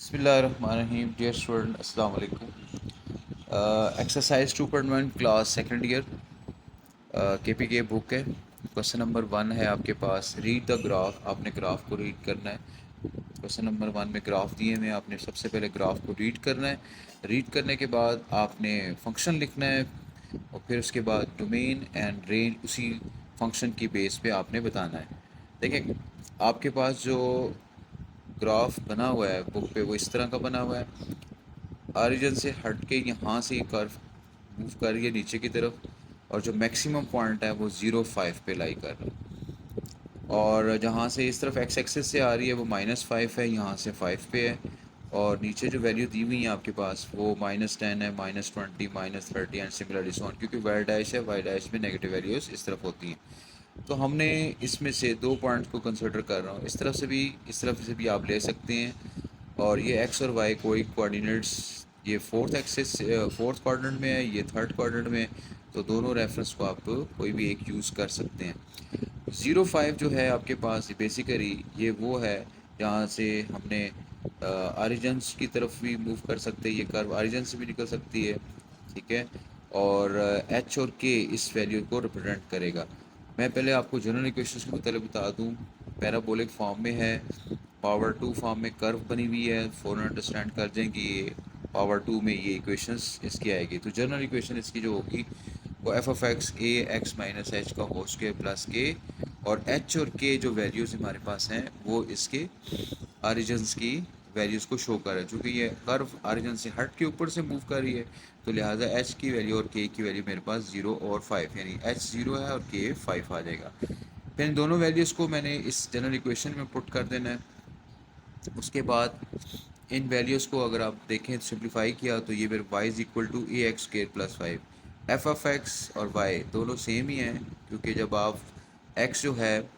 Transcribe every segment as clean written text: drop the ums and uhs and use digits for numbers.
बिस्मिल्लाहिर्रहमानिर्रहीम। Dear student, अस्सलाम वालेकुम। Exercise 2.1 class second year KPK book है। क्वेश्चन नंबर 1 है आपके पास, रीड द ग्राफ। आपने ग्राफ को रीड करना है। क्वेश्चन नंबर 1 में ग्राफ दिए हुए हैं, आपने सबसे पहले ग्राफ को रीड करना है। रीड करने के बाद आपने फंक्शन लिखना है और फिर उसके बाद डोमेन एंड रेंज उसी फंक्शन की बेस पे आपने बताना है। देखिए, आपके पास जो ग्राफ बना हुआ है बुक पे वो इस तरह का बना हुआ है। ऑरिजिन से हट के यहाँ से ये कर्व मूव कर रही है नीचे की तरफ, और जो मैक्सिमम पॉइंट है वो 0.5 पे लाई कर रहा है। और जहाँ से इस तरफ एक्स एक्सिस से आ रही है वो -5 है, यहाँ से 5 पे है। और नीचे जो वैल्यू दी हुई है आपके पास वो -10 है, -20, -30 एंड सिमिलरली सो ऑन, क्योंकि वाई डैश है, वाई डैश में नेगेटिव वैल्यूज़ इस तरफ होती हैं। तो हमने इसमें से दो पॉइंट्स को कंसिडर कर रहा हूँ, इस तरफ से भी इस तरफ से भी आप ले सकते हैं। और ये एक्स और वाई कोई कोऑर्डिनेट्स, ये फोर्थ एक्सिस फोर्थ क्वाड्रेंट में है, ये थर्ड क्वाड्रेंट में है। तो दोनों रेफरेंस को आप कोई भी एक यूज़ कर सकते हैं। 0.5 जो है आपके पास बेसिकली ये वो है जहाँ से हमने ऑरिजिन्स की तरफ भी मूव कर सकते हैं। ये कर्व ऑरिजिन से भी निकल सकती है, ठीक है। और एच और के इस वैल्यू को रिप्रेजेंट करेगा। मैं पहले आपको जनरल इक्वेशंस के मतलब बता दूं। पैराबोलिक फॉर्म में है, पावर 2 फॉर्म में कर्व बनी हुई है। फ़ौरन अंडरस्टैंड कर दें कि ये पावर 2 में ये इक्वेशंस इसकी आएगी। तो जनरल इक्वेशन इसकी जो होगी वो F of x A x minus H का होल स्क्वायर प्लस के, और एच और के जो वैल्यूज़ हमारे पास हैं वो इसके ऑरिजिन्स की वैल्यूज़ को शो कर रहा है। चूँकि ये कर्व ऑरिजिन से हट के ऊपर से मूव कर रही है, तो लिहाजा एच की वैल्यू और के की वैल्यू मेरे पास 0 और 5, यानी एच 0 है और के 5 आ जाएगा। फिर इन दोनों वैल्यूज़ को मैंने इस जनरल इक्वेशन में पुट कर देना है। उसके बाद इन वैल्यूज़ को अगर आप देखें सिंप्लीफाई किया तो ये मेरे y is equal to a x square plus 5। F of x और y दोनों सेम ही हैं, क्योंकि जब आप x जो है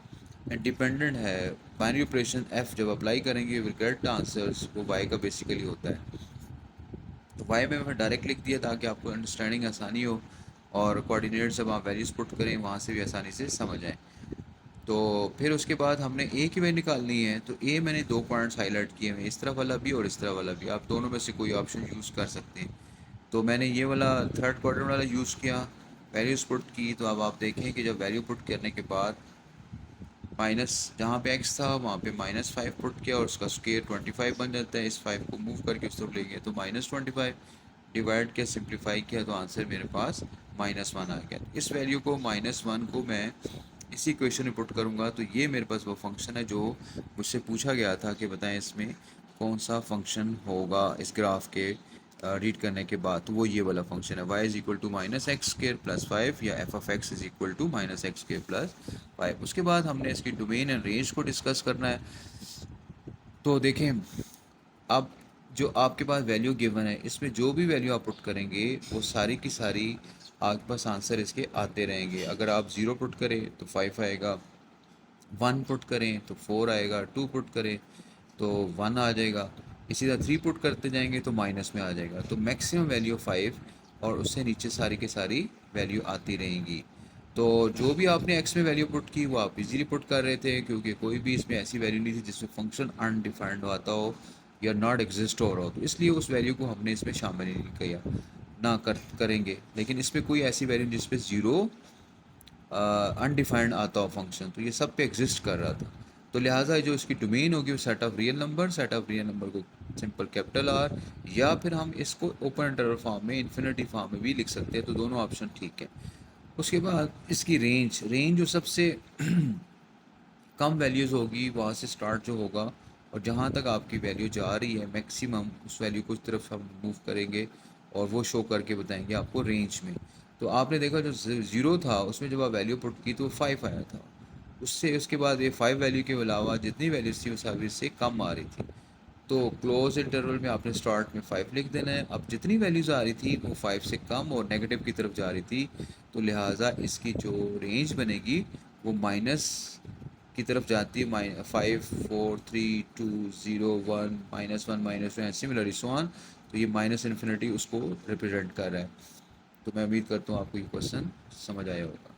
डिपेंडेंट है, बाइनरी ऑपरेशन f जब अप्लाई करेंगे विल गेट आंसर्स, वो y का बेसिकली होता है। तो y में मैं डायरेक्ट लिख दिया ताकि आपको अंडरस्टैंडिंग आसानी हो, और कोऑर्डिनेट्स जब आप वैल्यूज़ पुट करें वहाँ से भी आसानी से समझ आए। तो फिर उसके बाद हमने ए की वैल्यू निकालनी है। तो ए मैंने दो पॉइंट्स हाईलाइट किए हैं, इस तरफ वाला भी और इस तरफ वाला भी। आप दोनों में से कोई ऑप्शन यूज़ कर सकते हैं। तो मैंने ये वाला थर्ड क्वाड्रेंट वाला यूज़ किया, वैल्यूज़ पुट की। तो अब आप देखें कि जब वैल्यू पुट करने के बाद माइनस जहाँ पे एक्स था वहाँ पे -5 पुट किया और उसका स्क्वायर 25 बन जाता है। इस 5 को मूव करके उस तरफ ले गया तो -25 डिवाइड किया, सिंप्लीफाई किया, तो आंसर मेरे पास -1 आ गया। इस वैल्यू को -1 को मैं इसी इक्वेशन में पुट करूँगा तो ये मेरे पास वो फंक्शन है जो मुझसे पूछा गया था कि बताएं इसमें कौन सा फंक्शन होगा इस ग्राफ के रीड करने के बाद। तो वो ये वाला फंक्शन है, y is equal to -x² plus 5, या f of x is equal to -x² plus 5। उसके बाद हमने इसकी डोमेन एंड रेंज को डिस्कस करना है। तो देखें, अब जो आपके पास वैल्यू गिवन है इसमें जो भी वैल्यू आप पुट करेंगे वो सारी की सारी आपके पास आंसर इसके आते रहेंगे। अगर आप 0 पुट करें तो 5 आएगा, 1 पुट करें तो 4 आएगा, 2 पुट करें तो 1 आ जाएगा, इसी तरह 3 पुट करते जाएंगे तो माइनस में आ जाएगा। तो मैक्सिमम वैल्यू 5, और उससे नीचे सारी की सारी वैल्यू आती रहेंगी। तो जो भी आपने एक्स में वैल्यू पुट की वो आप इजीली पुट कर रहे थे, क्योंकि कोई भी इसमें ऐसी वैल्यू नहीं थी जिसमें फंक्शन अनडिफाइंड आता हो या नॉट एग्जिस्ट हो रहा हो। तो इसलिए उस वैल्यू को हमने इसमें शामिल ही नहीं किया, ना करेंगे। लेकिन इसमें कोई ऐसी वैल्यू जिसपे ज़ीरो अनडिफाइंड आता हो फंक्शन, तो ये सब पे एग्जिस्ट कर रहा था। तो लिहाजा जो इसकी डोमेन होगी वो set of real number, set of real number को सिंपल कैपिटल आर, या फिर हम इसको ओपन इंटरवल फॉर्म में, इन्फिनिटी फॉर्म में भी लिख सकते हैं। तो दोनों ऑप्शन ठीक है। उसके बाद इसकी रेंज रेंज जो सबसे कम वैल्यूज़ होगी वहाँ से स्टार्ट जो होगा, और जहाँ तक आपकी वैल्यू जा रही है मैक्सिमम उस वैल्यू को उस तरफ हम मूव करेंगे और वो शो करके बताएंगे आपको रेंज में। तो आपने देखा जो ज़ीरो था उसमें जब आप वैल्यू पुट की तो 5 आया था। उससे उसके बाद ये 5 वैल्यू के अलावा जितनी वैल्यूज थी वो सभी से कम आ रही थी। तो क्लोज इंटरवल में आपने स्टार्ट में 5 लिख देना है। अब जितनी वैल्यूज़ आ रही थी वो 5 से कम और नेगेटिव की तरफ जा रही थी, तो लिहाजा इसकी जो रेंज बनेगी वो माइनस की तरफ जाती है। 5 4 3 2 0 1 -1 सिमिलरली सो ऑन। तो ये माइनस इन्फिनिटी उसको रिप्रेजेंट कर रहा है। तो मैं उम्मीद करता हूँ आपको ये क्वेश्चन समझ आया होगा।